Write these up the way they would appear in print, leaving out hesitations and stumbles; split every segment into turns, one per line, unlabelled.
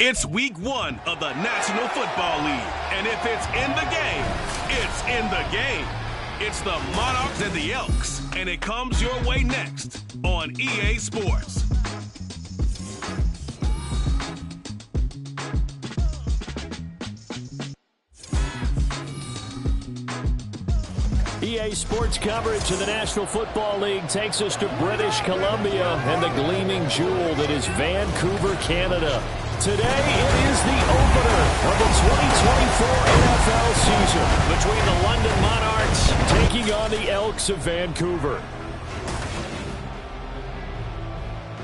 It's week 1 of the National Football League, and if it's in the game, it's in the game. It's the Monarchs and the Elks, and it comes your way next on EA Sports.
EA Sports coverage of the National Football League takes us to British Columbia and the gleaming jewel that is Vancouver, Canada. Today, it is the opener of the 2024 NFL season between the London Monarchs taking on the Elks of Vancouver.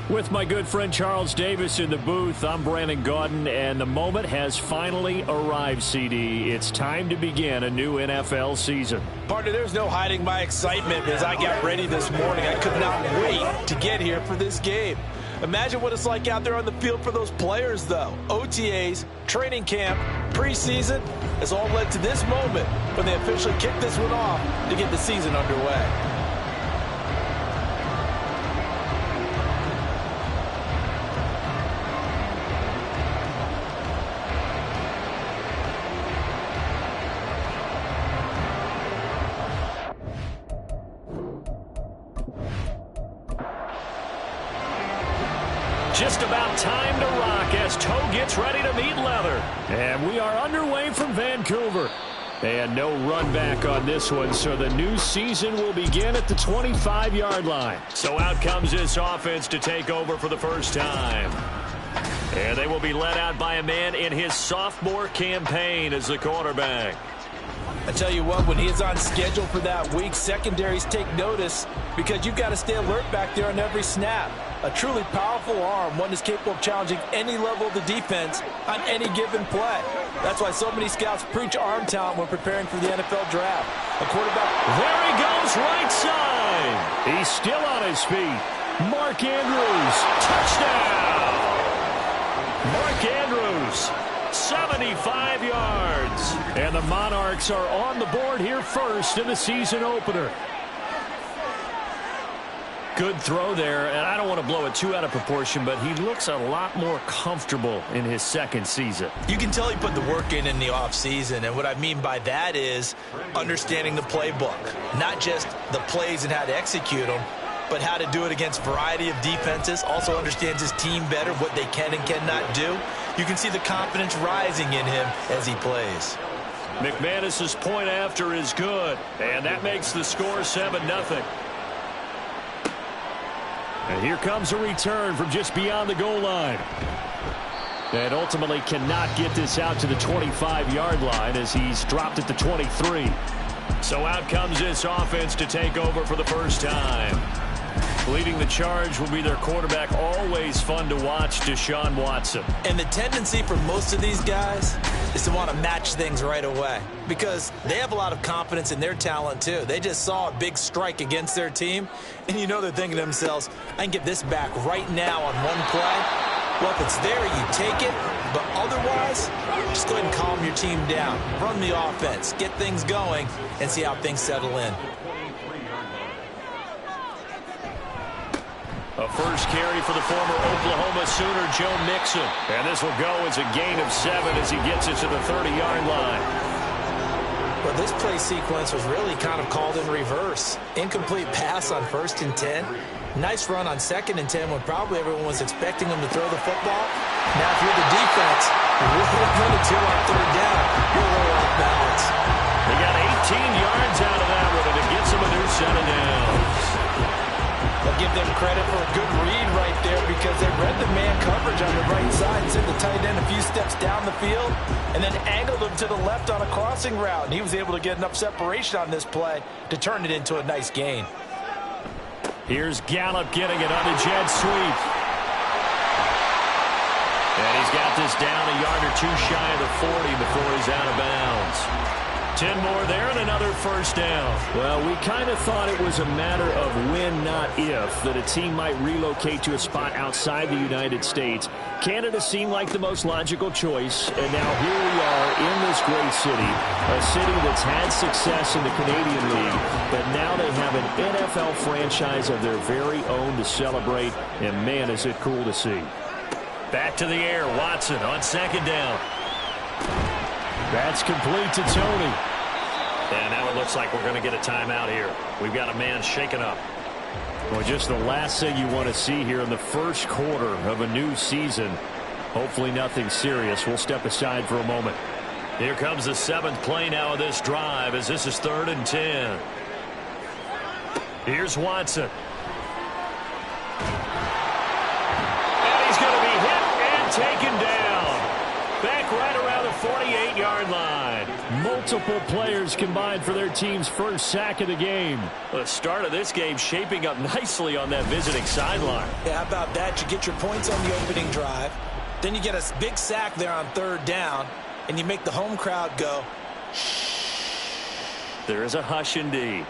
With my good friend Charles Davis in the booth, I'm Brandon Gaudin, and the moment has finally arrived, CD. It's time to begin a new NFL season.
Partner, there's no hiding my excitement as I got ready this morning. I could not wait to get here for this game. Imagine what it's like out there on the field for those players, though. OTAs, training camp, preseason has all led to this moment when they officially kick this one off to get the season underway.
Just about time to rock as toe gets ready to meet leather. And we are underway from Vancouver. And no run back on this one, so the new season will begin at the 25-yard line. So out comes this offense to take over for the first time. And they will be led out by a man in his sophomore campaign as the quarterback.
I tell you what, when he is on schedule for that week, secondaries take notice because you've got to stay alert back there on every snap. A truly powerful arm, one that's capable of challenging any level of the defense on any given play. That's why so many scouts preach arm talent when preparing for the NFL draft. A quarterback.
There he goes, right side. He's still on his feet. Mark Andrews, touchdown. Mark Andrews, 75 yards. And the Monarchs are on the board here first in the season opener. Good throw there, and I don't want to blow it too out of proportion, but he looks a lot more comfortable in his second season.
You can tell he put the work in the offseason, and what I mean by that is understanding the playbook. Not just the plays and how to execute them, but how to do it against a variety of defenses. Also understands his team better, what they can and cannot do. You can see the confidence rising in him as he plays.
McManus's point after is good, and that makes the score 7-0. And here comes a return from just beyond the goal line. And ultimately cannot get this out to the 25-yard line as he's dropped at the 23. So out comes this offense to take over for the first time. Leading the charge will be their quarterback, always fun to watch, Deshaun Watson.
And the tendency for most of these guys is to want to match things right away because they have a lot of confidence in their talent too. They just saw a big strike against their team, and you know they're thinking to themselves, I can get this back right now on one play. Well, if it's there, you take it, but otherwise, just go ahead and calm your team down. Run the offense, get things going, and see how things settle in.
A first carry for the former Oklahoma Sooner, Joe Mixon. And this will go as a gain of 7 as he gets it to the 30-yard line.
Well, this play sequence was really kind of called in reverse. Incomplete pass on 1st and 10. Nice run on 2nd and 10 when probably everyone was expecting him to throw the football. Now, if you're the defense, you're really going to 2 on 3rd down. You're a little off balance.
They got 18 yards out of that one, and it gets them a new set of downs.
I'll give them credit for a good read right there because they read the man coverage on the right side and sent the tight end a few steps down the field and then angled him to the left on a crossing route. And he was able to get enough separation on this play to turn it into a nice gain.
Here's Gallup getting it on a jet sweep. And he's got this down a yard or two shy of the 40 before he's out of bounds. 10 more there and another first down. Well, we kind of thought it was a matter of when, not if, that a team might relocate to a spot outside the United States. Canada seemed like the most logical choice, and now here we are in this great city, a city that's had success in the Canadian League, but now they have an NFL franchise of their very own to celebrate, and man, is it cool to see. Back to the air, Watson on second down. That's complete to Tony. And now it looks like we're going to get a timeout here. We've got a man shaken up. Well, just the last thing you want to see here in the first quarter of a new season. Hopefully nothing serious. We'll step aside for a moment. Here comes the 7th play now of this drive as this is 3rd and 10. Here's Watson. And he's going to be hit and taken down. Back right around the 48-yard line. Multiple players combined for their team's first sack of the game. The start of this game shaping up nicely on that visiting sideline.
Yeah, how about that? You get your points on the opening drive. Then you get a big sack there on 3rd down. And you make the home crowd go, shh.
There is a hush indeed.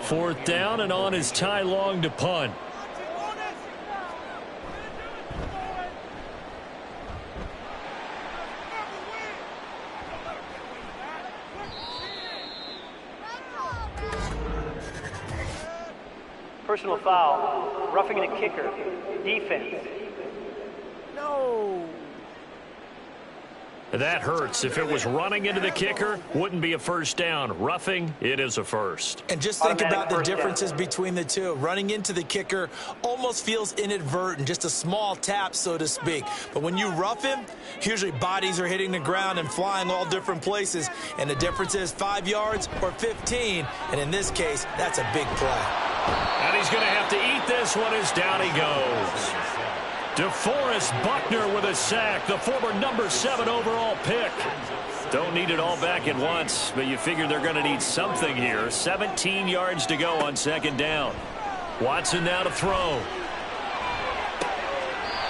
Fourth down, and on is Ty Long to punt.
Personal foul, roughing the kicker, defense.
No.
That hurts. If it was running into the kicker, wouldn't be a first down. Roughing, it is a first.
And just think about the differences between the two. Running into the kicker almost feels inadvertent, just a small tap, so to speak. But when you rough him, usually bodies are hitting the ground and flying all different places. And the difference is 5 yards or 15. And in this case, that's a big play.
And he's going to have to eat this one as down he goes. DeForest Buckner with a sack, the former number 7 overall pick. Don't need it all back at once, but you figure they're going to need something here. 17 yards to go on 2nd down. Watson now to throw.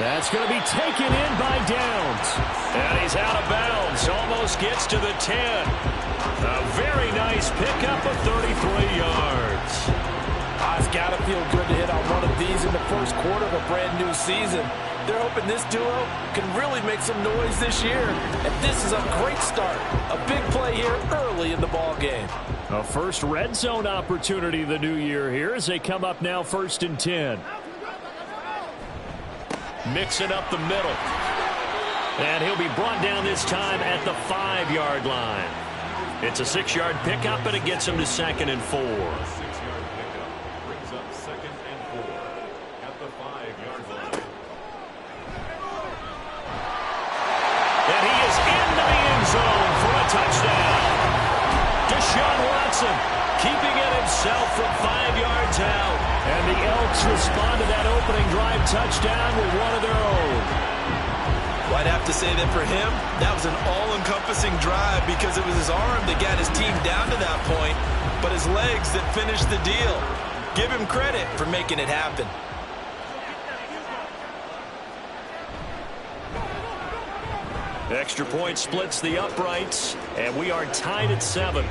That's going to be taken in by Downs. And he's out of bounds. Almost gets to the 10. A very nice pickup of 33 yards.
It's got to feel good to hit on one of these in the first quarter of a brand new season. They're hoping this duo can really make some noise this year. And this is a great start. A big play here early in the ball game.
A first red zone opportunity the new year here as they come up now 1st and 10. Mixing up the middle. And he'll be brought down this time at the 5-yard line. It's a 6-yard pickup, and it gets him to 2nd and 4. Zone for a touchdown. Deshaun Watson keeping it himself from 5 yards out. And the Elks respond to that opening drive touchdown with one of their own.
Well, I'd have to say that for him, that was an all-encompassing drive because it was his arm that got his team down to that point, but his legs that finished the deal. Give him credit for making it happen.
Extra point splits the uprights, and we are tied at 7. A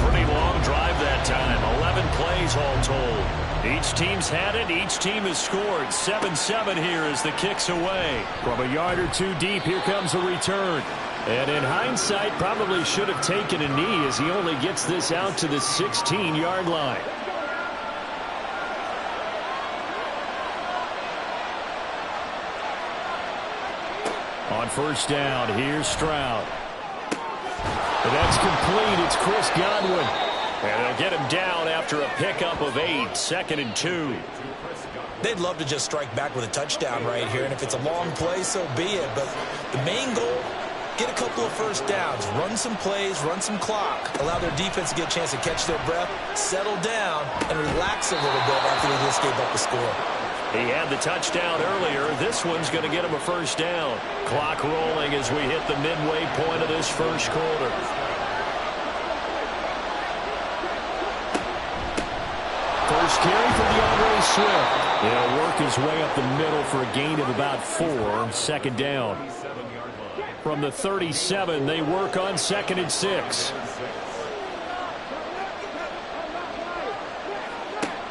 pretty long drive that time. 11 plays all told. Each team's had it. Each team has scored. 7-7 here as the kick's away. From a yard or two deep, here comes a return. And in hindsight, probably should have taken a knee as he only gets this out to the 16-yard line. On 1st down, here's Stroud. And that's complete. It's Chris Godwin. And they'll get him down after a pickup of 8, 2nd and 2.
They'd love to just strike back with a touchdown right here, and if it's a long play, so be it. But the main goal, get a couple of first downs, run some plays, run some clock, allow their defense to get a chance to catch their breath, settle down, and relax a little bit after they just gave up the score.
He had the touchdown earlier. This one's going to get him a first down. Clock rolling as we hit the midway point of this first quarter. First carry for DeAndre Swift. He'll work his way up the middle for a gain of about 4. 2nd down. From the 37, they work on 2nd and 6.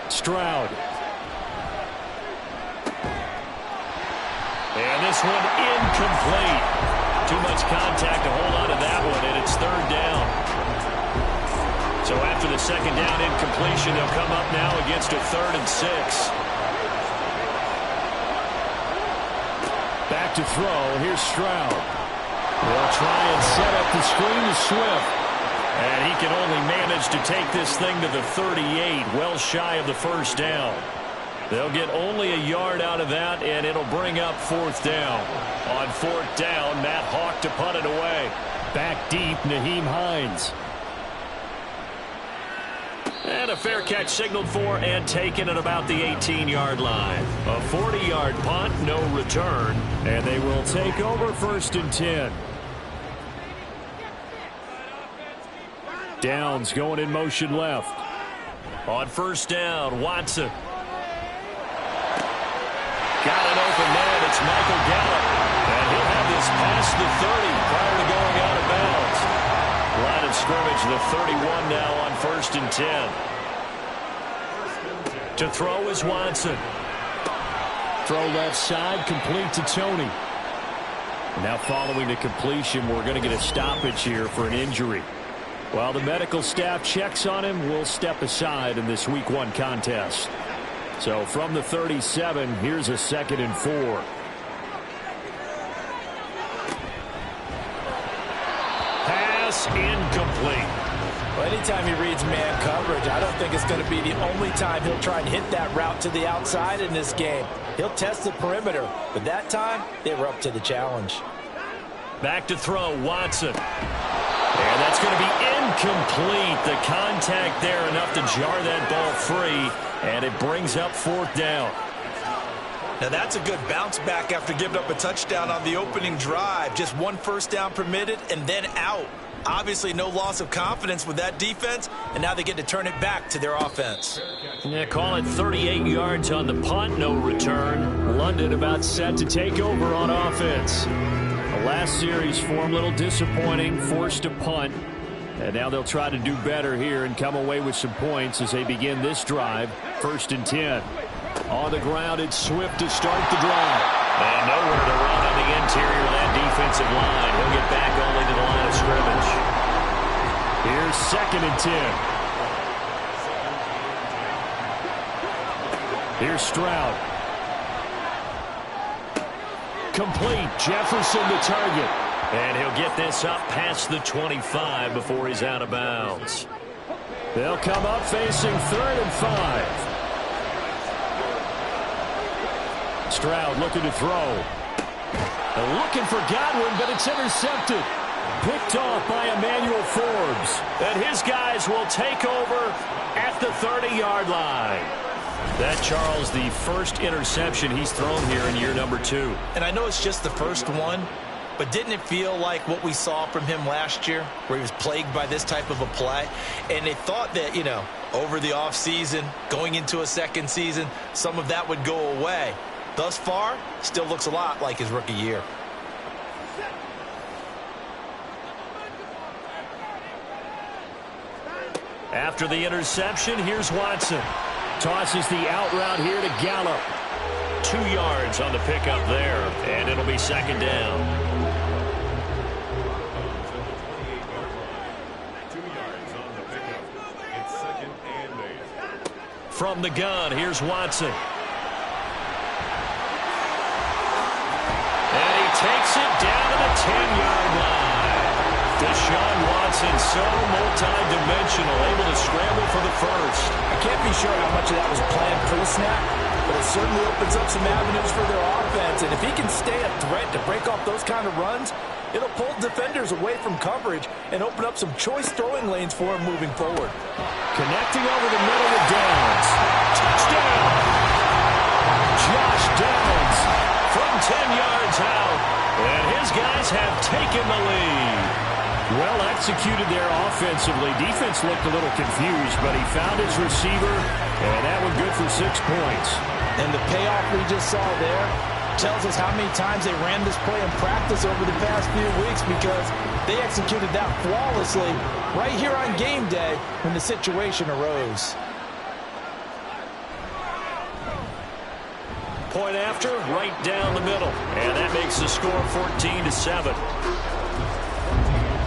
Stroud. And this one incomplete. Too much contact to hold on to that one, and it's 3rd down. So after after the second down incompletion. They'll come up now against a 3rd and 6. Back to throw. Here's Stroud. They'll try and set up the screen to Swift. And he can only manage to take this thing to the 38, well shy of the first down. They'll get only a yard out of that, and it'll bring up 4th down. On 4th down, Matt Hawk to punt it away. Back deep, Nyheim Hines. And a fair catch signaled for and taken at about the 18-yard line. A 40-yard punt, no return, and they will take over 1st and 10. Downs going in motion left. On 1st down, Watson. Got an open man. It's Michael Gallup. And he'll have this past the 30 prior to going out of bounds. Line of scrimmage, the 31 now on 1st and 10. To throw is Watson. Throw left side, complete to Tony. Now following the completion, we're going to get a stoppage here for an injury. While the medical staff checks on him, we'll step aside in this Week 1 contest. So from the 37, here's a 2nd and 4. Pass incomplete.
Well, anytime he reads man coverage, I don't think it's going to be the only time he'll try and hit that route to the outside in this game. He'll test the perimeter, but that time they were up to the challenge.
Back to throw, Watson. And that's going to be incomplete. The contact there enough to jar that ball free, and it brings up 4th down.
Now that's a good bounce back after giving up a touchdown on the opening drive. Just 1 first down permitted and then out. Obviously no loss of confidence with that defense, and now they get to turn it back to their offense.
Yeah, call it 38 yards on the punt, no return. London about set to take over on offense. The last series for him, a little disappointing, forced to punt. And now they'll try to do better here and come away with some points as they begin this drive. 1st and 10. On the ground, it's Swift to start the drive. And nowhere to run on the interior of that defensive line. He'll get back only to the line of scrimmage. Here's 2nd and 10. Here's Stroud. Complete. Jefferson the target. And he'll get this up past the 25 before he's out of bounds. They'll come up facing 3rd and 5. Stroud looking to throw. Looking for Godwin, but it's intercepted. Picked off by Emmanuel Forbes. And his guys will take over at the 30-yard line. That, Charles, the first interception he's thrown here in year number 2.
And I know it's just the first one, but didn't it feel like what we saw from him last year, where he was plagued by this type of a play? And they thought that, over the offseason, going into a second season, some of that would go away. Thus far, still looks a lot like his rookie year.
After the interception, here's Watson. Tosses the out route here to Gallup. 2 yards on the pickup there, and it'll be 2nd down.
2 yards on the pickup. It's 2nd and 8.
From the gun, here's Watson. And he takes it down to the 10-yard line. Deshaun Watson, so multi-dimensional, able to scramble for the first.
I can't be sure how much of that was planned pre-snap, but it certainly opens up some avenues for their offense. And if he can stay a threat to break off those kind of runs, it'll pull defenders away from coverage and open up some choice throwing lanes for him moving forward.
Connecting over the middle with Downs. Touchdown! Josh Downs from 10 yards out. And his guys have taken the lead. Well executed there offensively. Defense looked a little confused, but he found his receiver, and that one good for 6 points.
And the payoff we just saw there tells us how many times they ran this play in practice over the past few weeks, because they executed that flawlessly right here on game day when the situation arose.
Point after, right down the middle. And that makes the score 14-7.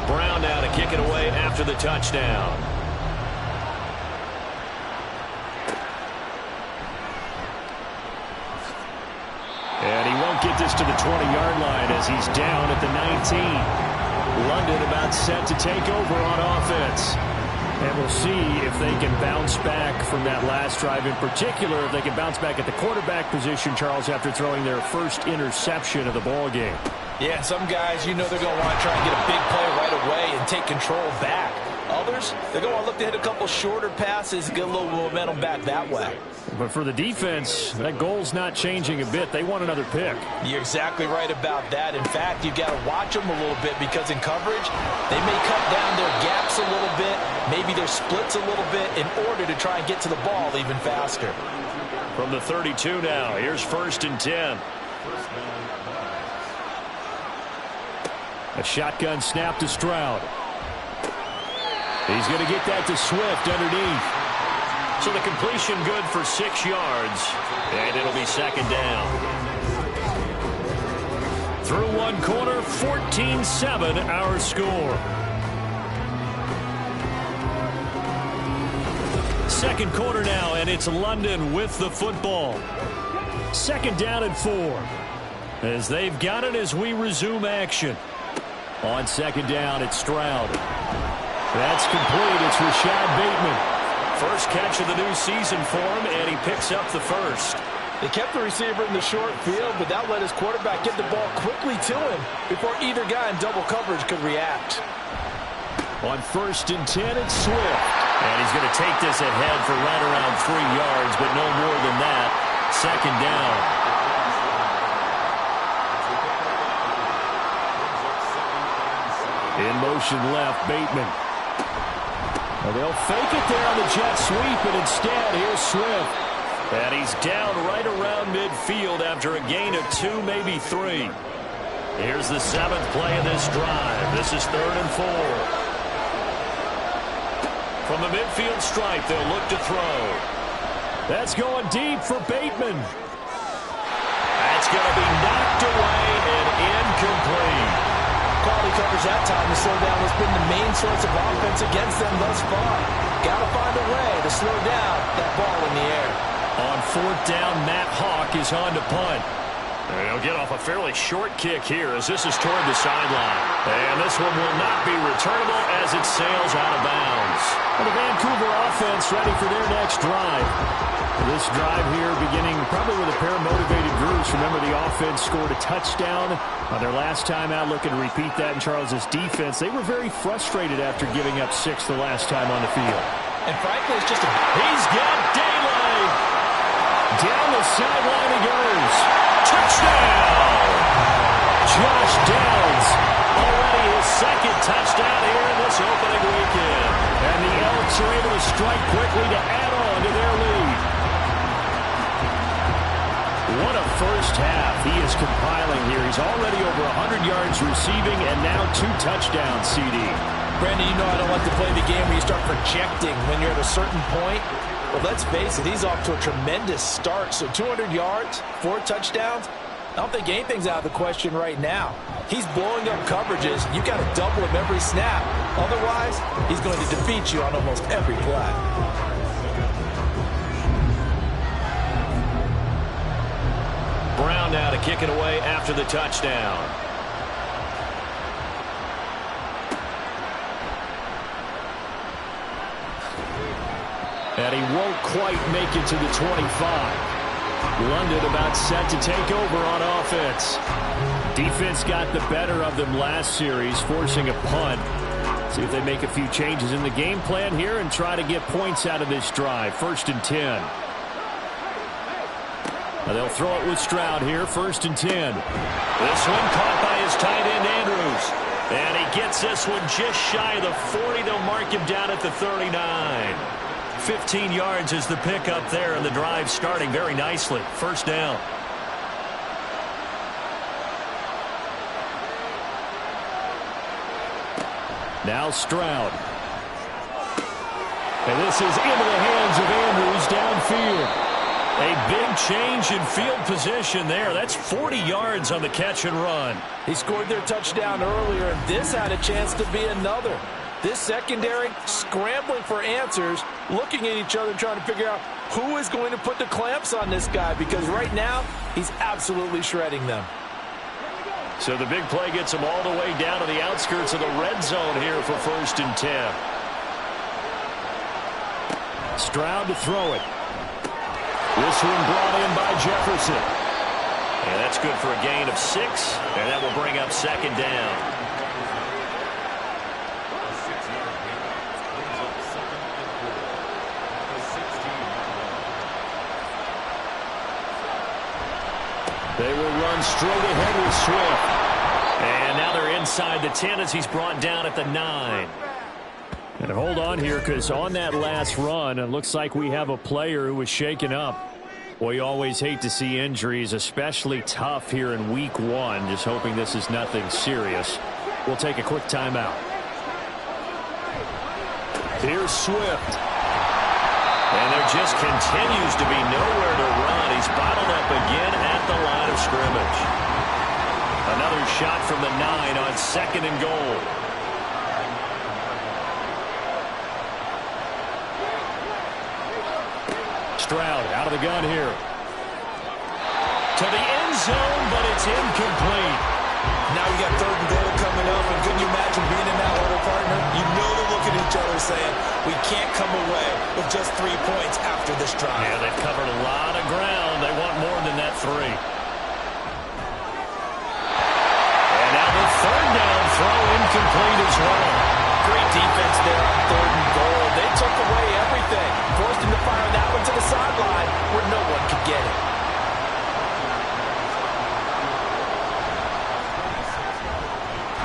Brown now to kick it away after the touchdown. this to the 20-yard line as he's down at the 19. London about set to take over on offense. And we'll see if they can bounce back from that last drive. In particular, if they can bounce back at the quarterback position, Charles, after throwing their first interception of the ball game.
Yeah, some guys, you know they're going to want to try and get a big play right away and take control back. Others, they're going to look to hit a couple shorter passes, get a little momentum back that way.
But for the defense, that goal's not changing a bit. They want another pick.
You're exactly right about that. In fact, you've got to watch them a little bit because in coverage, they may cut down their gaps a little bit, maybe their splits a little bit in order to try and get to the ball even faster.
From the 32 now, here's 1st and 10. A shotgun snap to Stroud. He's going to get that to Swift underneath. So the completion good for 6 yards, and it'll be 2nd down. Through one quarter, 14-7 our score. Second quarter now, and it's London with the football. 2nd down and 4. As they've got it as we resume action. On 2nd down, it's Stroud. That's complete. It's Rashad Bateman. First catch of the new season for him, and he picks up the first.
They kept the receiver in the short field, but that let his quarterback get the ball quickly to him before either guy in double coverage could react.
On 1st and 10, it's Swift. And he's going to take this ahead for right around 3 yards, but no more than that. 2nd down. In motion left, Bateman. Well, they'll fake it there on the jet sweep, and instead, here's Swift. And he's down right around midfield after a gain of 2, maybe 3. Here's the 7th play of this drive. This is 3rd and 4. From the midfield stripe, they'll look to throw. That's going deep for Bateman. That's going to be knocked away and incomplete.
Quality coverage that time to slow down has been the main source of offense against them thus far. Got to find a way to slow down that ball in the air.
On 4th down, Matt Hawk is on to punt. And he'll get off a fairly short kick here as this is toward the sideline. And this one will not be returnable as it sails out of bounds. And the Vancouver offense ready for their next drive. This drive here beginning probably with a pair of motivated groups. Remember, the offense scored a touchdown on their last time out. Looking to repeat that in Charles's defense. They were very frustrated after giving up 6 the last time on the field.
And frankly, it's just a...
He's got daylight. Down the sideline he goes. Touchdown! Josh Downs. Already his 2nd touchdown here in this opening weekend. And the Elks are able to strike quickly to add on to their lead. What a first half he is compiling here. He's already over 100 yards receiving and now 2 touchdowns, CD.
Brandon, you know I don't like to play the game where you start projecting when you're at a certain point. Well, let's face it, he's off to a tremendous start. So 200 yards, 4 touchdowns. I don't think anything's out of the question right now. He's blowing up coverages. You got to double him every snap. Otherwise, he's going to defeat you on almost every play.
Brown now to kick it away after the touchdown. And he won't quite make it to the 25. London about set to take over on offense. Defense got the better of them last series, forcing a punt. See if they make a few changes in the game plan here and try to get points out of this drive. 1st and 10. Now they'll throw it with Stroud here. 1st and 10. This one caught by his tight end, Andrews. And he gets this one just shy of the 40. They'll mark him down at the 39. 15 yards is the pickup there, and the drive starting very nicely. 1st down. Now Stroud. And this is into the hands of Andrews downfield. A big change in field position there. That's 40 yards on the catch and run.
He scored their touchdown earlier, and this had a chance to be another. This secondary scrambling for answers, looking at each other, trying to figure out who is going to put the clamps on this guy, because right now he's absolutely shredding them.
So the big play gets them all the way down to the outskirts of the red zone here for 1st and 10. Stroud to throw it. This one brought in by Jefferson. And that's good for a gain of 6, and that will bring up 2nd down. They will run straight ahead with Swift. And now they're inside the 10 as he's brought down at the 9. And hold on here, because on that last run, it looks like we have a player who was shaken up. Well, you always hate to see injuries, especially tough here in week 1. Just hoping this is nothing serious. We'll take a quick timeout. Here's Swift. And there just continues to be nowhere to run. He's bottled up again at the line of scrimmage. Another shot from the 9 on 2nd and goal. Stroud out of the gun here. To the end zone, but it's incomplete.
Now you got 3rd and goal coming up, and couldn't you imagine being in that huddle, partner? You know they're looking at each other saying, we can't come away with just 3 points after this drive.
Yeah, they've covered a lot of ground. They want more than that 3. And now the 3rd down throw incomplete as well.
Great defense there on 3rd and goal. They took away everything. Forced him to fire that one to the sideline where no one could get it.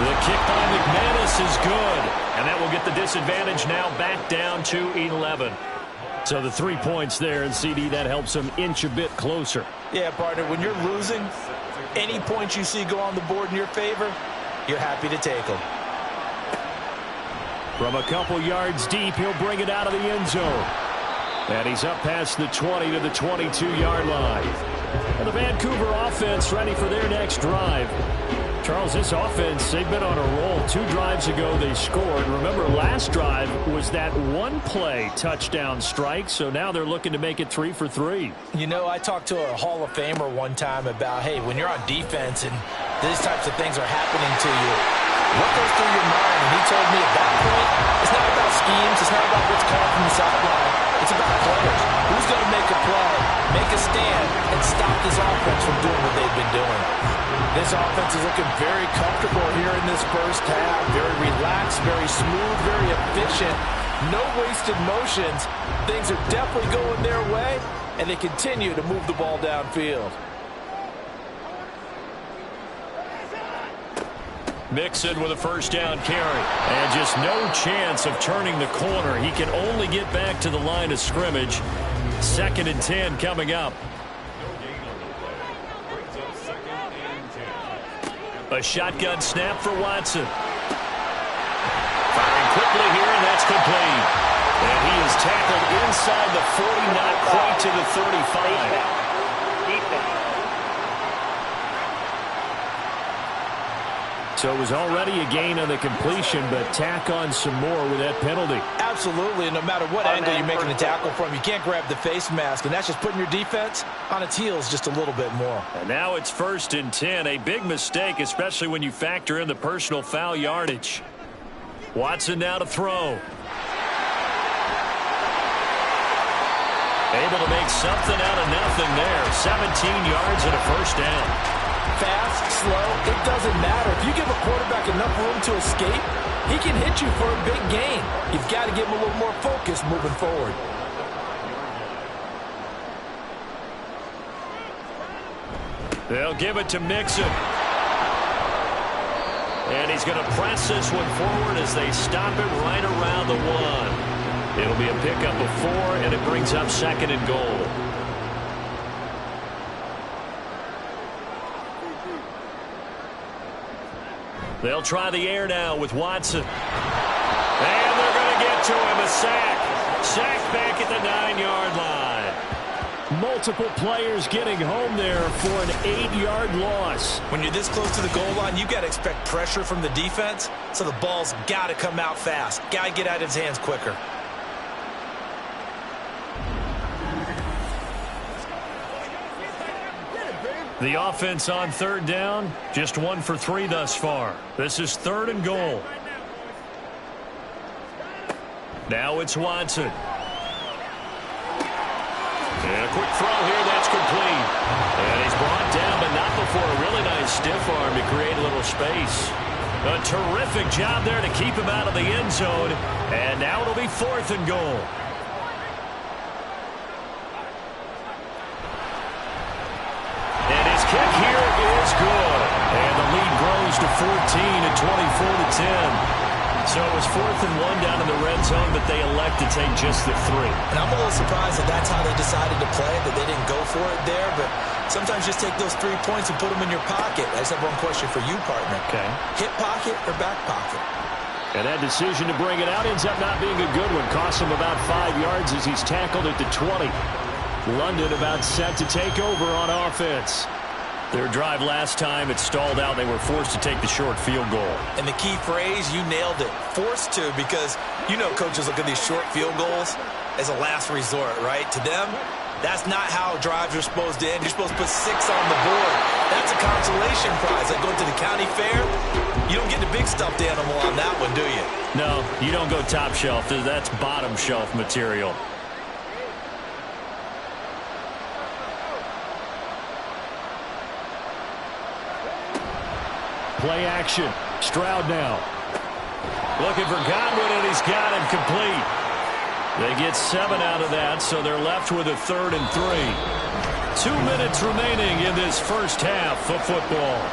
The kick by McManus is good. And that will get the disadvantage now back down to 11. So the 3 points there, and CD, that helps them inch a bit closer.
Yeah, partner, when you're losing, any points you see go on the board in your favor, you're happy to take them.
From a couple yards deep, he'll bring it out of the end zone. And he's up past the 20 to the 22-yard line. And the Vancouver offense ready for their next drive. Charles, this offense, they've been on a roll. 2 drives ago they scored. Remember, last drive was that one-play touchdown strike, so now they're looking to make it 3 for 3.
You know, I talked to a Hall of Famer one time about, hey, when you're on defense and these types of things are happening to you, what goes through your mind? And he told me at that point, it's not about schemes, it's not about what's called from the sideline. It's about players. Who's going to make a play, make a stand, and stop this offense from doing what they've been doing? This offense is looking very comfortable here in this first half. Very relaxed, very smooth, very efficient. No wasted motions. Things are definitely going their way, and they continue to move the ball downfield.
Mixon with a 1st down carry. And just no chance of turning the corner. He can only get back to the line of scrimmage. 2nd and 10 coming up. A shotgun snap for Watson. Firing quickly here, and that's complete. And he is tackled inside the 40, not quite to the 35.
Defense.
So it was already a gain on the completion, but tack on some more with that penalty.
Absolutely, and no matter what angle you're making a tackle from, you can't grab the face mask, and that's just putting your defense on its heels just a little bit more.
And now it's 1st and 10, a big mistake, especially when you factor in the personal foul yardage. Watson now to throw. Able to make something out of nothing there. 17 yards and a 1st down.
Fast, slow, it doesn't matter. If you give a quarterback enough room to escape, he can hit you for a big gain. You've got to give him a little more focus moving forward.
They'll give it to Mixon. And he's going to press this one forward as they stop it right around the 1. It'll be a pickup of 4, and it brings up 2nd and goal. They'll try the air now with Watson. And they're going to get to him. A sack. Sack back at the 9-yard line. Multiple players getting home there for an 8-yard loss.
When you're this close to the goal line, you've got to expect pressure from the defense, so the ball's got to come out fast. Got to get out of his hands quicker.
The offense on third down, just 1 for 3 thus far. This is 3rd and goal. Now it's Watson. And a quick throw here, that's complete. And he's brought down, but not before a really nice stiff arm to create a little space. A terrific job there to keep him out of the end zone. And now it'll be 4th and goal. And his kick here is good. And the lead grows to 14 at 24-10. So it was 4th and 1 down in the red zone, but they elect to take just the 3.
And I'm a little surprised that that's how they decided to play, that they didn't go for it there. But sometimes just take those 3 points and put them in your pocket. I just have one question for you, partner.
Okay.
Hip pocket or back pocket?
And that decision to bring it out ends up not being a good one. Costs him about 5 yards as he's tackled at the 20. London about set to take over on offense. Their drive last time, it stalled out. They were forced to take the short field goal.
And the key phrase, you nailed it, forced to, because you know coaches look at these short field goals as a last resort, right? To them, that's not how drives are supposed to end. You're supposed to put 6 on the board. That's a consolation prize. Like going to the county fair, you don't get the big stuffed animal on that one, do you?
No, you don't go top shelf. That's bottom shelf material. Play action. Stroud now. Looking for Godwin, and he's got him complete. They get 7 out of that, so they're left with a 3rd and 3. 2 minutes remaining in this first half of football.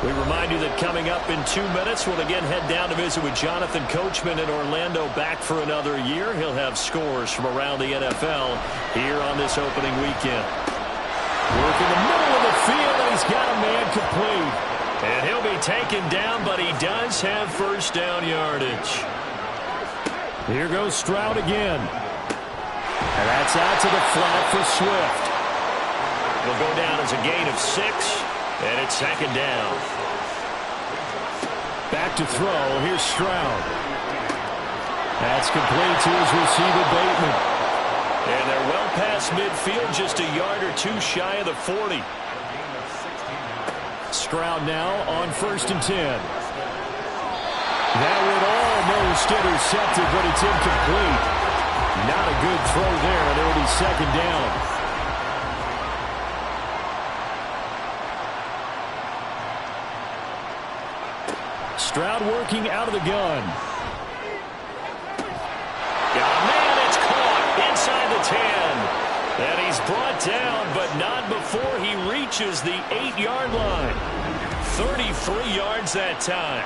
We remind you that coming up in 2 minutes, we'll again head down to visit with Jonathan Coachman in Orlando, back for another year. He'll have scores from around the NFL here on this opening weekend. Work in the middle of the field, and he's got a man complete. And he'll be taken down, but he does have first down yardage. Here goes Stroud again. And that's out to the flat for Swift. It'll go down as a gain of 6, and it's 2nd down. Back to throw. Here's Stroud. That's complete to his receiver, Bateman. And they're well past midfield, just a yard or 2 shy of the 40. Stroud now on 1st and 10. That would almost intercepted, but it's incomplete. Not a good throw there, and it'll be 2nd down. Stroud working out of the gun. Inside the 10. And he's brought down, but not before he reaches the 8-yard line. 33 yards that time.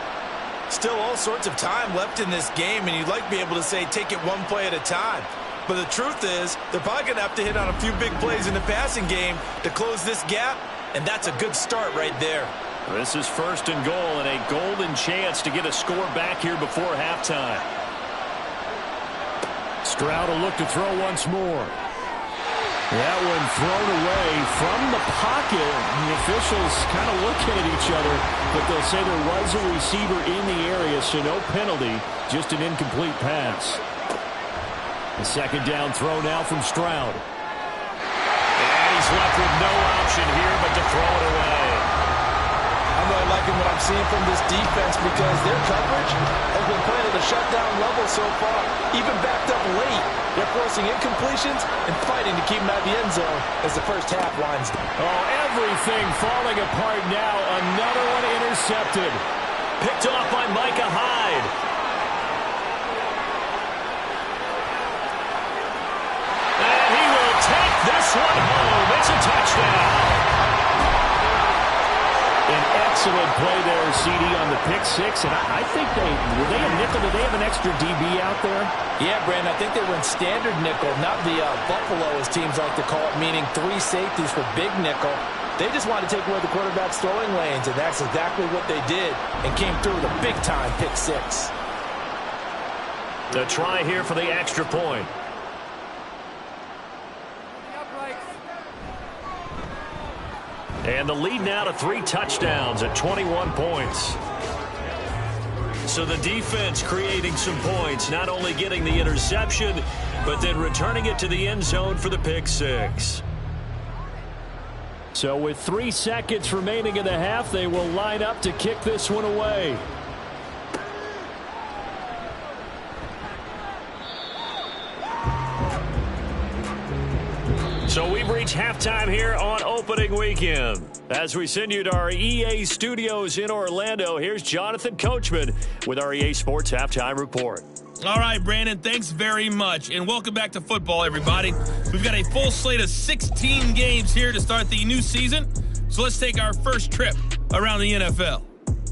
Still all sorts of time left in this game, and you'd like to be able to say take it 1 play at a time. But the truth is, they're probably going to have to hit on a few big plays in the passing game to close this gap, and that's a good start right there.
This is 1st and goal, and a golden chance to get a score back here before halftime. Stroud will look to throw once more. That one thrown away from the pocket. The officials kind of looking at each other, but they'll say there was a receiver in the area, so no penalty, just an incomplete pass. The 2nd down throw now from Stroud. And he's left with no option here but to throw it away.
I'm really liking what I'm seeing from this defense because their coverage has been playing at a shutdown level so far. Even backed up late, they're forcing incompletions and fighting to keep them out of the end zone as the first half winds down.
Oh, everything falling apart now. Another one intercepted. Picked off by Micah Hyde. And he will take this one home. It's a touchdown. An excellent play there, CD, on the pick 6. And I think were they a nickel? Did they have an extra DB out there?
Yeah, Brandon, I think they were in standard nickel, not the Buffalo, as teams like to call it, meaning 3 safeties for big nickel. They just wanted to take away the quarterback's throwing lanes, and that's exactly what they did, and came through with a big-time pick 6.
The try here for the extra point. And the lead now to 3 touchdowns at 21 points. So the defense creating some points, not only getting the interception, but then returning it to the end zone for the pick 6. So with 3 seconds remaining in the half, they will line up to kick this one away. So we've reached halftime here on opening weekend. As we send you to our EA studios in Orlando, here's Jonathan Coachman with our EA Sports Halftime Report.
All right, Brandon, thanks very much. And welcome back to football, everybody. We've got a full slate of 16 games here to start the new season. So let's take our first trip around the NFL.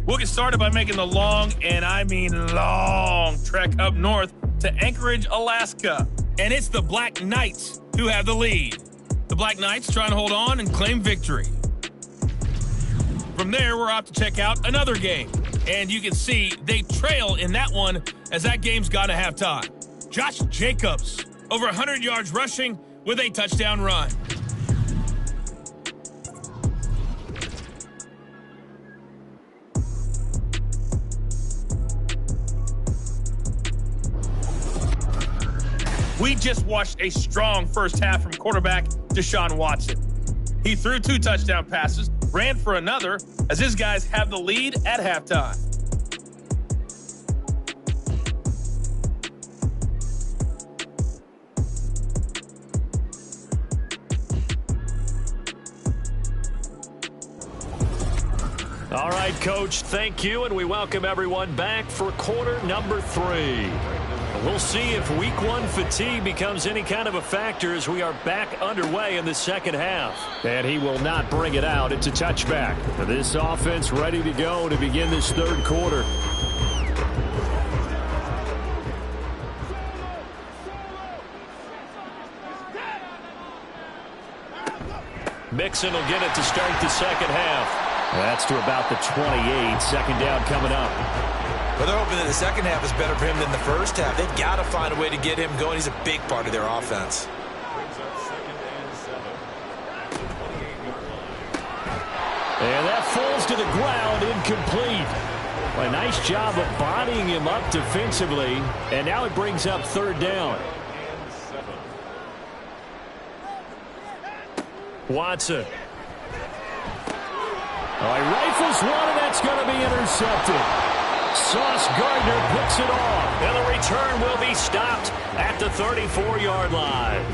We'll get started by making the long, and I mean long, trek up north to Anchorage, Alaska. And it's the Black Knights who have the lead. The Black Knights trying to hold on and claim victory. From there, we're off to check out another game. And you can see they trail in that one as that game's gone to halftime. Josh Jacobs, over 100 yards rushing with a touchdown run. We just watched a strong first half from quarterback Deshaun Watson. He threw 2 touchdown passes, ran for another, as his guys have the lead at halftime.
All right, Coach, thank you, and we welcome everyone back for quarter number 3. We'll see if week 1 fatigue becomes any kind of a factor as we are back underway in the second half. And he will not bring it out. It's a touchback. This offense ready to go to begin this third quarter. Mixon will get it to start the second half. That's to about the 28. Second down coming up.
But they're hoping that the second half is better for him than the first half. They've got to find a way to get him going. He's a big part of their offense.
And that falls to the ground, incomplete. A nice job of bodying him up defensively. And now it brings up third down. Watson. All right, rifles one, and that's going to be intercepted. Sauce Gardner picks it off, and the return will be stopped at the 34-yard line.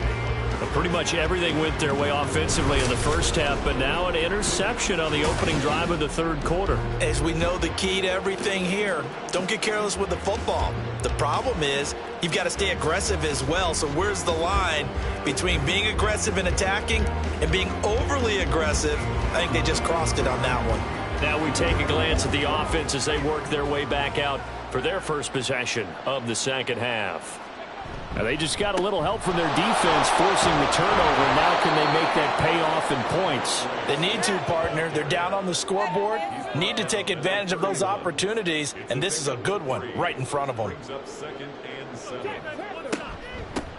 But pretty much everything went their way offensively in the first half, but now an interception on the opening drive of the third quarter.
As we know, the key to everything here, don't get careless with the football. The problem is you've got to stay aggressive as well. So where's the line between being aggressive and attacking and being overly aggressive? I think they just crossed it on that one.
Now we take a glance at the offense as they work their way back out for their first possession of the second half. Now they just got a little help from their defense forcing the turnover. Now can they make that pay off in points?
They need to, partner. They're down on the scoreboard. Need to take advantage of those opportunities, and this is a good one right in front of them.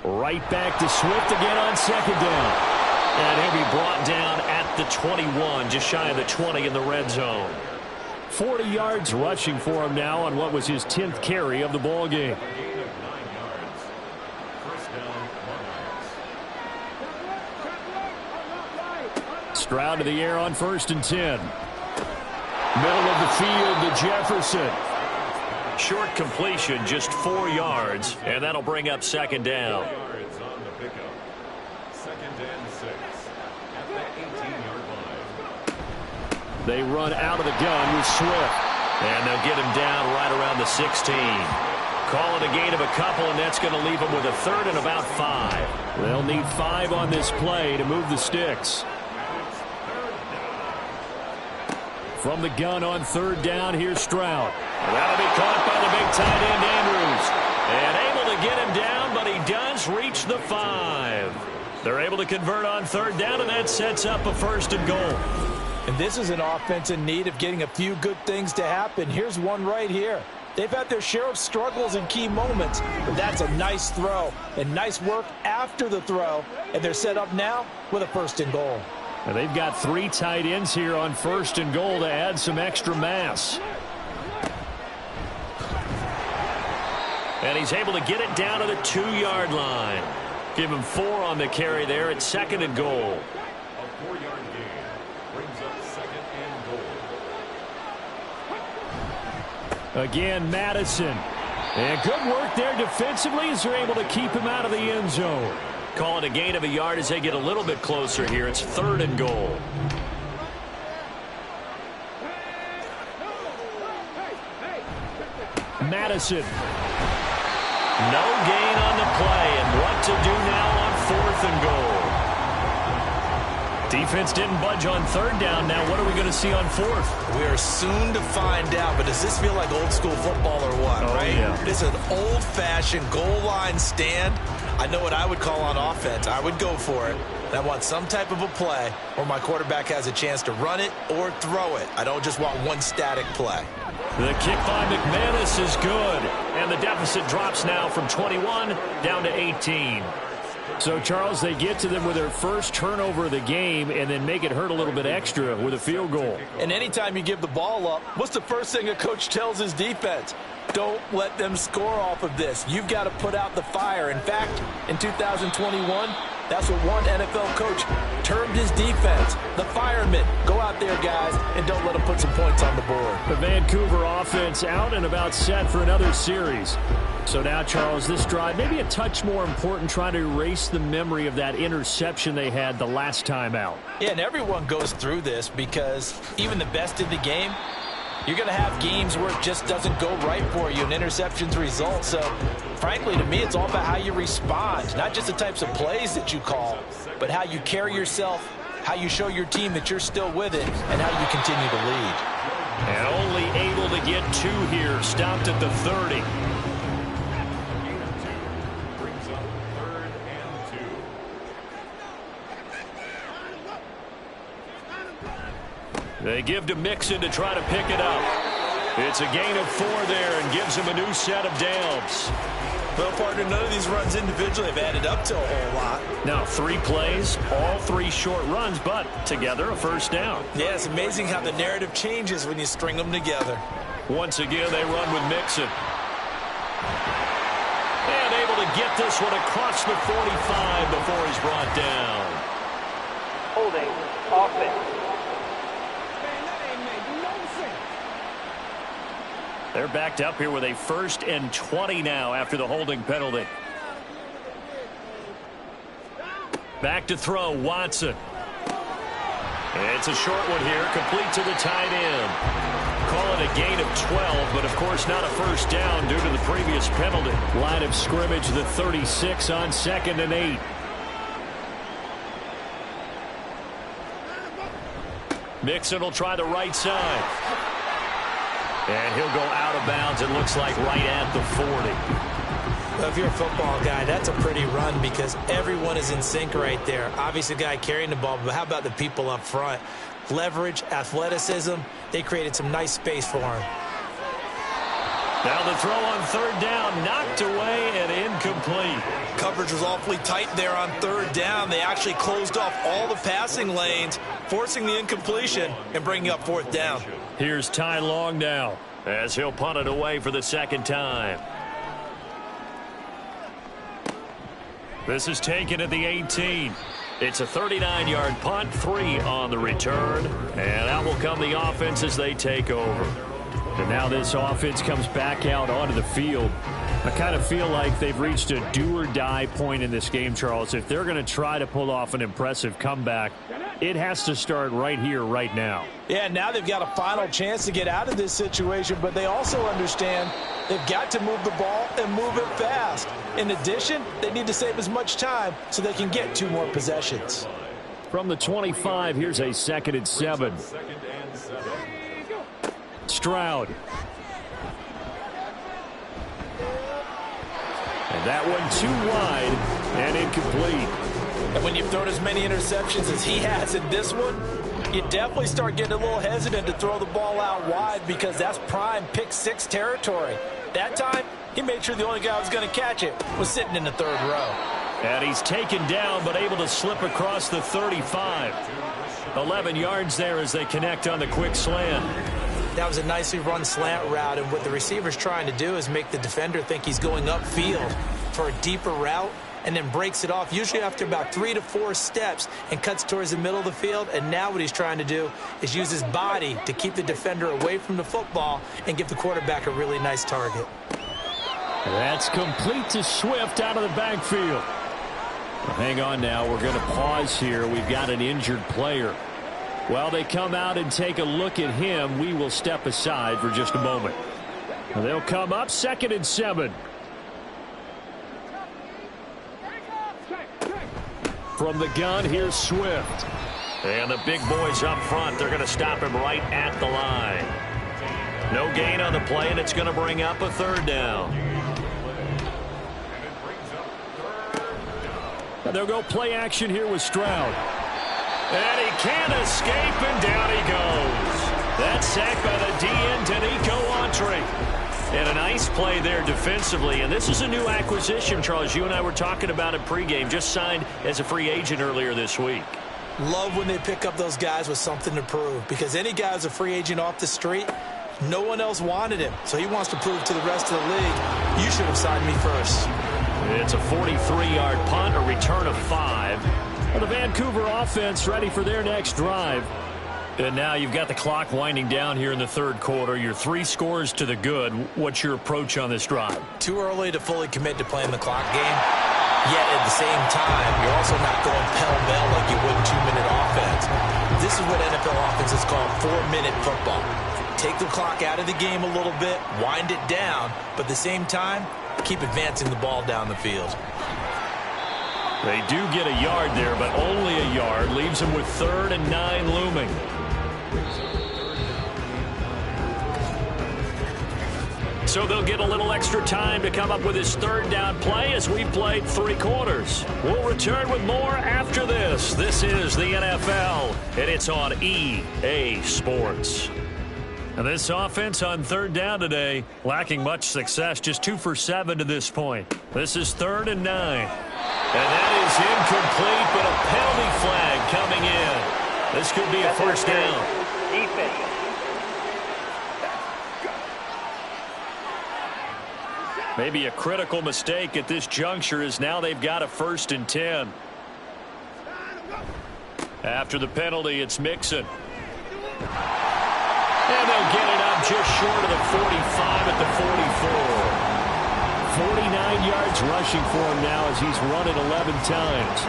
Right back to Swift again on second down. And he'll be brought down at the 21, just shy of the 20 in the red zone. 40 yards rushing for him now on what was his 10th carry of the ball game. Stroud to the air on 1st and 10. Middle of the field to Jefferson. Short completion, just 4 yards, and that'll bring up second down. They run out of the gun with Swift. And they'll get him down right around the 16. Call it a gain of a couple, and that's going to leave them with a third and about 5. They'll need 5 on this play to move the sticks. From the gun on third down, here's Stroud. That'll be caught by the big tight end, Andrews. And able to get him down, but he does reach the 5. They're able to convert on third down, and that sets up a 1st and goal.
And this is an offense in need of getting a few good things to happen. Here's one right here. They've had their share of struggles in key moments, but that's a nice throw and nice work after the throw. And they're set up now with a 1st and goal.
Now they've got 3 tight ends here on 1st and goal to add some extra mass. And he's able to get it down to the 2-yard line. Give him 4 on the carry there at 2nd and goal. Again, Madison. And good work there defensively as they're able to keep him out of the end zone. Call it a gain of a yard as they get a little bit closer here. It's 3rd and goal. Madison. No gain on the play, and what to do now on 4th and goal. Defense didn't budge on 3rd down. Now what are we going to see on 4th?
We are soon to find out, but does this feel like old school football or what, right?
Yeah.
This is an old-fashioned goal line stand. I know what I would call on offense. I would go for it. And I want some type of a play where my quarterback has a chance to run it or throw it. I don't just want one static play.
The kick by McManus is good, and the deficit drops now from 21 down to 18. So, Charles, they get to them with their first turnover of the game and then make it hurt a little bit extra with a field goal.
And anytime you give the ball up, what's the first thing a coach tells his defense? Don't let them score off of this. You've got to put out the fire. In fact, in 2021, that's what one NFL coach termed his defense, the firemen. Go out there, guys, and don't let them put some points on the board.
The Vancouver offense out and about set for another series. So now, Charles, this drive maybe a touch more important, trying to erase the memory of that interception they had the last time out.
Yeah, and everyone goes through this because even the best in the game, you're going to have games where it just doesn't go right for you and interceptions result. So, frankly, to me, it's all about how you respond, not just the types of plays that you call, but how you carry yourself, how you show your team that you're still with it, and how you continue to lead.
And only able to get 2 here, stopped at the 30. They give to Mixon to try to pick it up. It's a gain of 4 there and gives him a new set of downs.
Well, partner, none of these runs individually have added up to a whole lot.
Now 3 plays, all 3 short runs, but together a first down.
Yeah, it's amazing how the narrative changes when you string them together.
Once again, they run with Mixon. And able to get this one across the 45 before he's brought down.
Holding, offense.
They're backed up here with a 1st and 20 now after the holding penalty. Back to throw, Watson. It's a short one here, complete to the tight end. Call it a gain of 12, but of course not a first down due to the previous penalty. Line of scrimmage, the 36 on 2nd and 8. Mixon will try the right side. And he'll go out of bounds, it looks like, right at the 40.
Well, if you're a football guy, that's a pretty run because everyone is in sync right there. Obviously, the guy carrying the ball, but how about the people up front? Leverage, athleticism, they created some nice space for him.
Now the throw on 3rd down, knocked away and incomplete.
Coverage was awfully tight there on 3rd down. They actually closed off all the passing lanes, forcing the incompletion and bringing up 4th down.
Here's Ty Long now as he'll punt it away for the 2nd time. This is taken at the 18. It's a 39-yard punt, 3 on the return. And out will come the offense as they take over. And now this offense comes back out onto the field. I kind of feel like they've reached a do-or-die point in this game, Charles. If they're going to try to pull off an impressive comeback, it has to start right here, right now.
Yeah, now they've got a final chance to get out of this situation, but they also understand they've got to move the ball and move it fast. In addition, they need to save as much time so they can get 2 more possessions.
From the 25, here's a 2nd and 7. Stroud. And that one too wide and incomplete.
And when you've thrown as many interceptions as he has in this one, you definitely start getting a little hesitant to throw the ball out wide because that's prime pick 6 territory. That time, he made sure the only guy who was going to catch it was sitting in the 3rd row.
And he's taken down but able to slip across the 35. 11 yards there as they connect on the quick slant.
That was a nicely run slant route, and what the receiver's trying to do is make the defender think he's going upfield for a deeper route, and then breaks it off, usually after about 3 to 4 steps, and cuts towards the middle of the field. And now what he's trying to do is use his body to keep the defender away from the football and give the quarterback a really nice target.
That's complete to Swift out of the backfield. Well, hang on now. We're going to pause here. We've got an injured player. While they come out and take a look at him, we will step aside for just a moment. They'll come up 2nd and 7. From the gun, here's Swift. And the big boys up front, they're going to stop him right at the line. No gain on the play, and it's going to bring up a 3rd down. And they'll go play action here with Stroud. And he can't escape, and down he goes. That's sacked by the DN, Danico Autry. And a nice play there defensively. And this is a new acquisition, Charles. You and I were talking about it pregame. Just signed as a free agent earlier this week.
Love when they pick up those guys with something to prove. Because any guy who's a free agent off the street, no one else wanted him. So he wants to prove to the rest of the league, you should have signed me first.
It's a 43-yard punt, a return of 5. And the Vancouver offense ready for their next drive. And now you've got the clock winding down here in the 3rd quarter. You're 3 scores to the good. What's your approach on this drive?
Too early to fully commit to playing the clock game. Yet at the same time, you're also not going pell-mell like you would in 2-minute offense. This is what NFL offenses call 4-minute football. Take the clock out of the game a little bit, wind it down, but at the same time, keep advancing the ball down the field.
They do get a yard there, but only a yard. Leaves them with 3rd and 9 looming. So they'll get a little extra time to come up with his 3rd down play as we've played 3 quarters. We'll return with more after this. This is the NFL, and it's on EA Sports. And this offense on 3rd down today, lacking much success, just 2 for 7 to this point. This is 3rd and 9. And that is incomplete, but a penalty flag coming in. This could be a 1st down.
Defense.
Maybe a critical mistake at this juncture is now they've got a 1st and 10. After the penalty, it's Mixon. And they'll get it up just short of the 45 at the 44. 49 yards rushing for him now as he's run it 11 times.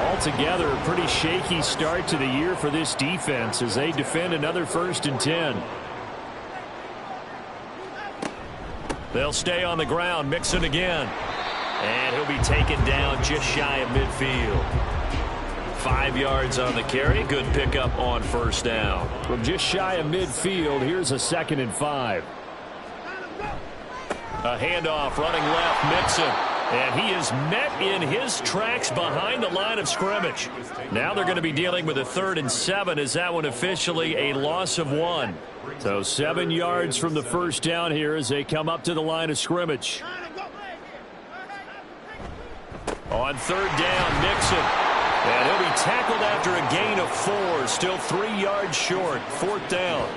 Altogether, a pretty shaky start to the year for this defense as they defend another 1st and 10. They'll stay on the ground. Mixon again. And he'll be taken down just shy of midfield. 5 yards on the carry. Good pickup on 1st down. From just shy of midfield, here's a 2nd and 5. A handoff running left, Mixon. And he is met in his tracks behind the line of scrimmage. Now they're going to be dealing with a 3rd and 7 as that one officially a loss of 1. So 7 yards from the 1st down here as they come up to the line of scrimmage. On 3rd down, Mixon. And he'll be tackled after a gain of 4. Still 3 yards short. 4th down.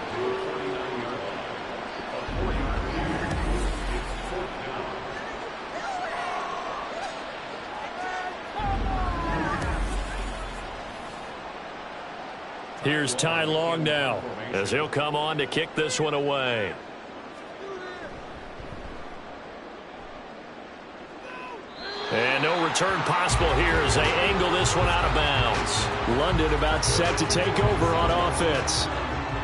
Here's Ty Long now as he'll come on to kick this one away. And no return possible here as they angle this one out of bounds. London about set to take over on offense.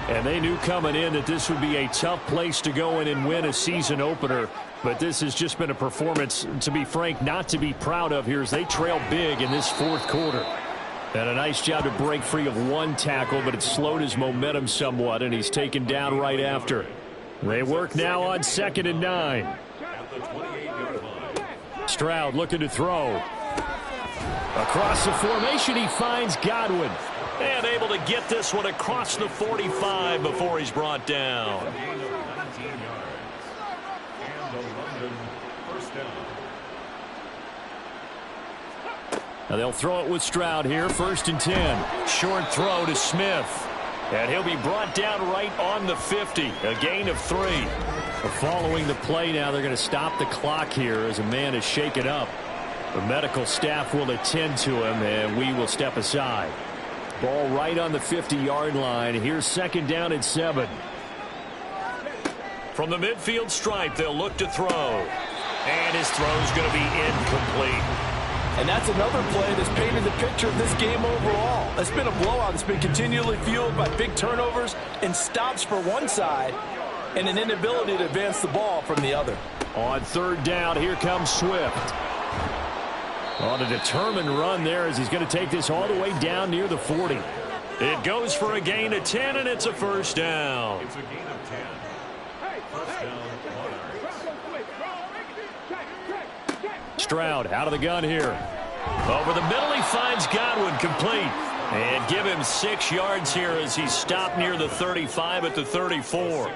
And they knew coming in that this would be a tough place to go in and win a season opener. But this has just been a performance, to be frank, not to be proud of here as they trail big in this 4th quarter. And a nice job to break free of 1 tackle, but it slowed his momentum somewhat, and he's taken down right after. They work now on 2nd and 9. Stroud looking to throw. Across the formation, he finds Godwin. And able to get this one across the 45 before he's brought down. Now they'll throw it with Stroud here. 1st and 10. Short throw to Smith. And he'll be brought down right on the 50. A gain of 3. Following the play now, they're going to stop the clock here as a man is shaken up. The medical staff will attend to him, and we will step aside. Ball right on the 50-yard line. Here's second down and 7. From the midfield stripe, they'll look to throw. And his throw's going to be incomplete.
And that's another play that's painted the picture of this game overall. It's been a blowout. It's been continually fueled by big turnovers and stops for one side and an inability to advance the ball from the other.
On third down, here comes Swift. On a determined run there as he's going to take this all the way down near the 40. It goes for a gain of 10, and it's a first down.
It's a gain of 10. First down, Monarchs.
Stroud out of the gun here. Over the middle, he finds Godwin complete. And give him 6 yards here as he's stopped near the 35 at the 34.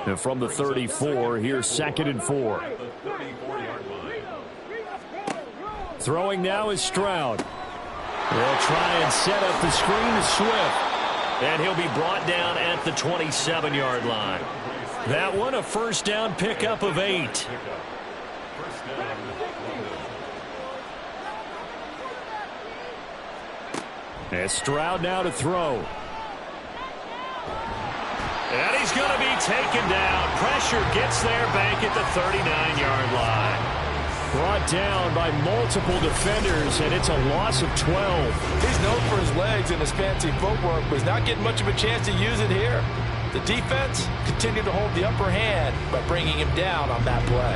And from the 34, here's second and 4. Throwing now is Stroud. They'll try and set up the screen to Swift. And he'll be brought down at the 27-yard line. That one, a first down pickup of 8. And Stroud now to throw. And he's going to be taken down. Pressure gets there back at the 39-yard line. Brought down by multiple defenders, and it's a loss of 12.
He's known for his legs and his fancy footwork, but he's not getting much of a chance to use it here. The defense continued to hold the upper hand by bringing him down on that play.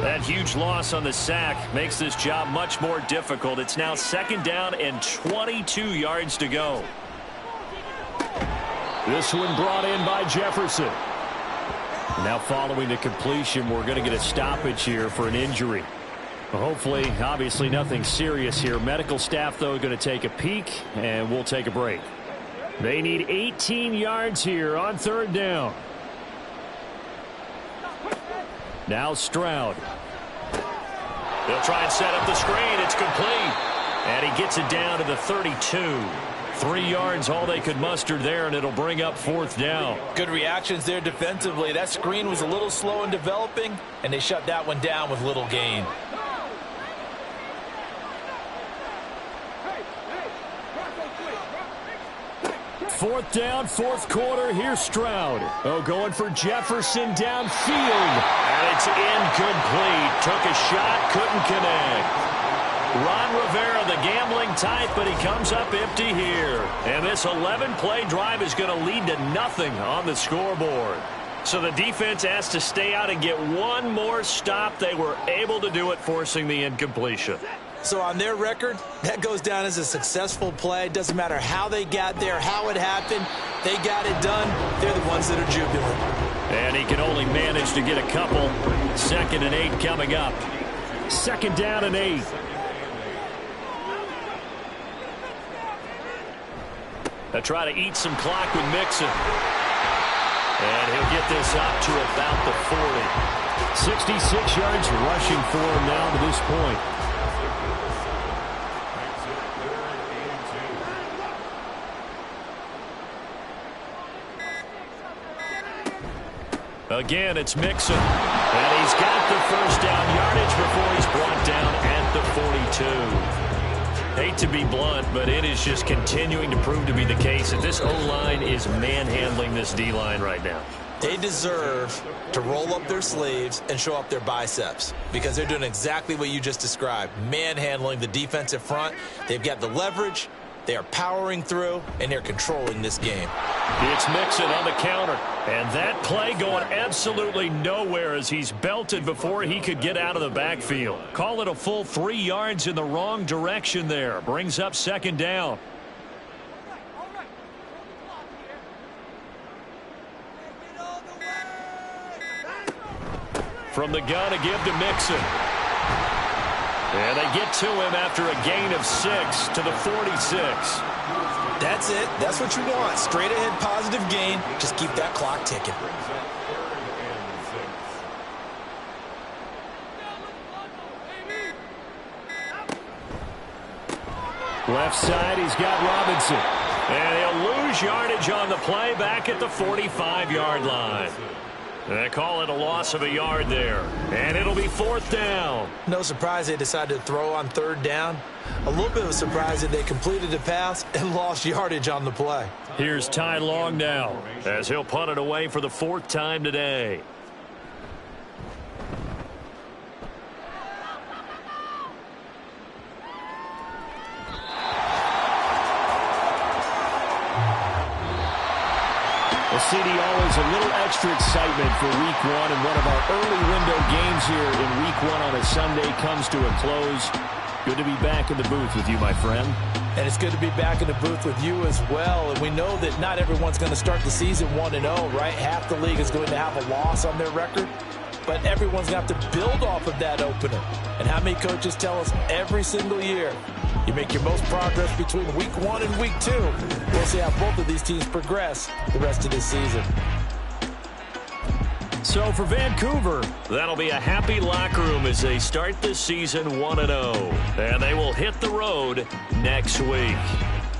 That huge loss on the sack makes this job much more difficult. It's now second down and 22 yards to go. This one brought in by Jefferson. Now following the completion, we're going to get a stoppage here for an injury. Hopefully, obviously nothing serious here. Medical staff, though, going to take a peek, and we'll take a break. They need 18 yards here on third down. Now Stroud. They'll try and set up the screen. It's complete. And he gets it down to the 32. 3 yards, all they could muster there, and it'll bring up fourth down.
Good reactions there defensively. That screen was a little slow in developing, and they shut that one down with little gain.
Fourth down, fourth quarter. Here's Stroud. Oh, going for Jefferson downfield. And it's incomplete. Took a shot, couldn't connect. Ron Rivera, the gambling type, but he comes up empty here. And this 11-play drive is going to lead to nothing on the scoreboard. So the defense has to stay out and get one more stop. They were able to do it, forcing the incompletion.
So on their record, that goes down as a successful play. It doesn't matter how they got there, how it happened. They got it done. They're the ones that are jubilant.
And he can only manage to get a couple. Second and 8 coming up. Second down and 8. They'll try to eat some clock with Mixon. And he'll get this up to about the 40. 66 yards rushing for him now to this point. Again, it's Mixon. And he's got the first down yardage before he's brought down at the 42. Hate to be blunt, but it is just continuing to prove to be the case that this O-line is manhandling this D-line right now.
They deserve to roll up their sleeves and show up their biceps because they're doing exactly what you just described, manhandling the defensive front. They've got the leverage. They are powering through, and they're controlling this game.
It's Mixon on the counter. And that play going absolutely nowhere as he's belted before he could get out of the backfield. Call it a full 3 yards in the wrong direction there. Brings up second down. From the gun, a give to Mixon. And they get to him after a gain of 6 to the 46.
That's it. That's what you want. Straight ahead positive gain. Just keep that clock ticking.
Left side, he's got Robinson. And he'll lose yardage on the play back at the 45-yard line. They call it a loss of a yard there. And it'll be 4th down.
No surprise they decided to throw on 3rd down. A little bit of a surprise that they completed the pass and lost yardage on the play.
Here's Ty Long now as he'll punt it away for the 4th time today. Well, CD, always a little extra excitement for Week 1, and one of our early window games here in Week 1 on a Sunday comes to a close. Good to be back in the booth with you, my friend.
And it's good to be back in the booth with you as well. And we know that not everyone's going to start the season 1-0, right? Half the league is going to have a loss on their record. But everyone's going to have to build off of that opener. And how many coaches tell us every single year, you make your most progress between Week 1 and Week 2. We'll see how both of these teams progress the rest of this season.
So for Vancouver, that'll be a happy locker room as they start this season 1-0. And they will hit the road next week.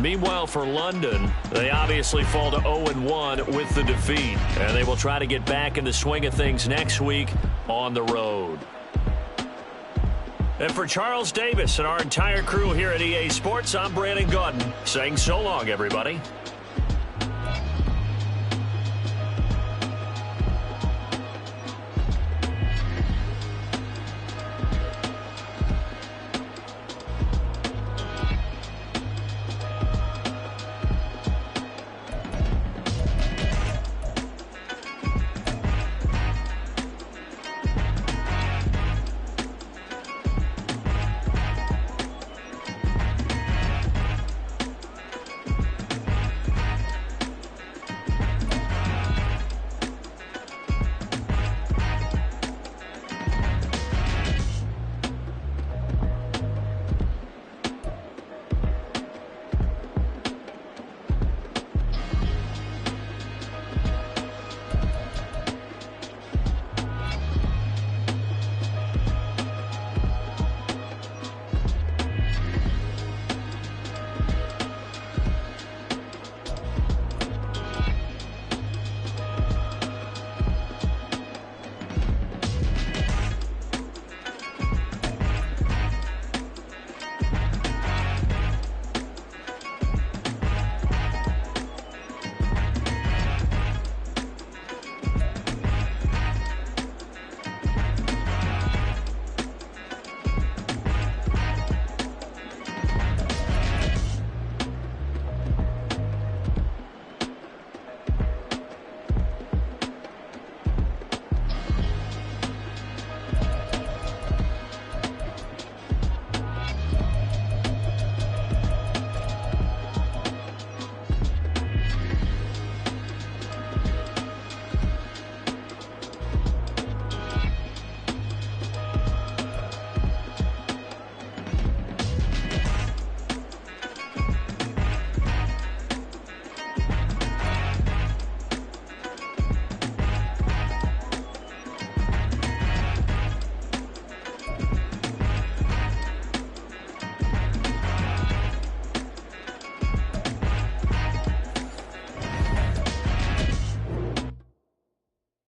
Meanwhile, for London, they obviously fall to 0-1 with the defeat. And they will try to get back in the swing of things next week on the road. And for Charles Davis and our entire crew here at EA Sports, I'm Brandon Gaudin saying so long, everybody.